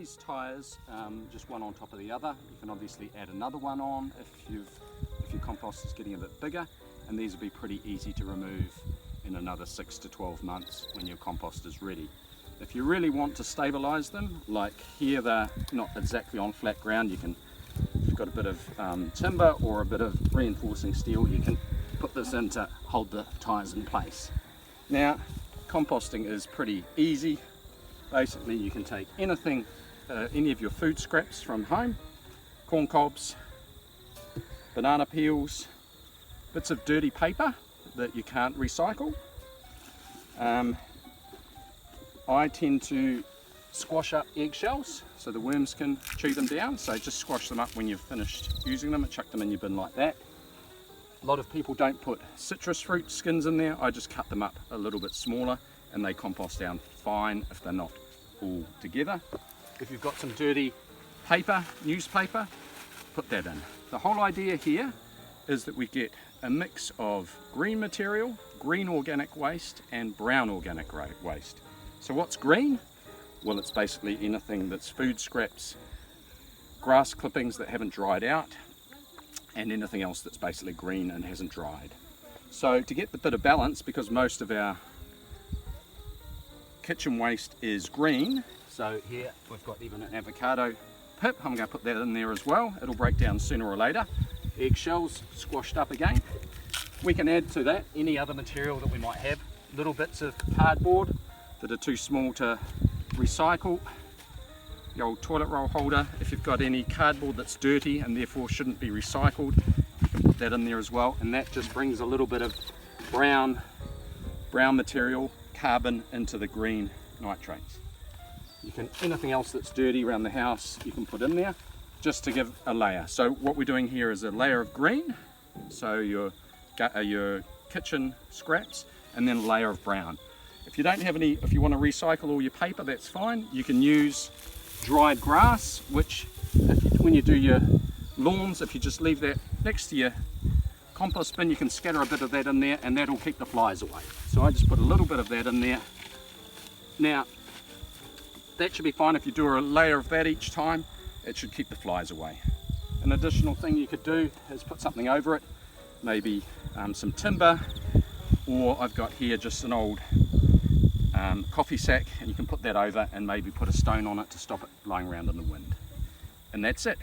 these tyres, just one on top of the other. You can obviously add another one on if your compost is getting a bit bigger, and these will be pretty easy to remove in another 6 to 12 months when your compost is ready. If you really want to stabilise them, like here they're not exactly on flat ground, if you've got a bit of timber or a bit of reinforcing steel, you can put this in to hold the tyres in place. Now, composting is pretty easy. Basically, you can take anything, any of your food scraps from home, corn cobs, banana peels, bits of dirty paper that you can't recycle. I tend to squash up eggshells so the worms can chew them down, so just squash them up when you've finished using them and chuck them in your bin like that. A lot of people don't put citrus fruit skins in there. I just cut them up a little bit smaller and they compost down fine if they're not all together. If you've got some dirty paper, newspaper, put that in. The whole idea here is that we get a mix of green material, green organic waste and brown organic waste. So what's green? Well, it's basically anything that's food scraps, grass clippings that haven't dried out, and anything else that's basically green and hasn't dried. So to get the bit of balance, because most of our kitchen waste is green, so here we've got even an avocado pip, I'm going to put that in there as well. It'll break down sooner or later. Eggshells squashed up again. We can add to that any other material that we might have, little bits of cardboard that are too small to recycle, the old toilet roll holder. If you've got any cardboard that's dirty and therefore shouldn't be recycled, you can put that in there as well, and that just brings a little bit of brown material, carbon, into the green nitrates. You can, anything else that's dirty around the house you can put in there just to give a layer. So what we're doing here is a layer of green, so your kitchen scraps, and then a layer of brown. If you don't have any, if you want to recycle all your paper, that's fine. You can use dried grass, which when you do your lawns, if you just leave that next to your compost bin, you can scatter a bit of that in there and that'll keep the flies away. So I just put a little bit of that in there. Now, that should be fine. If you do a layer of that each time, it should keep the flies away. An additional thing you could do is put something over it, maybe some timber, or I've got here just an old coffee sack, and you can put that over and maybe put a stone on it to stop it blowing around in the wind. And that's it.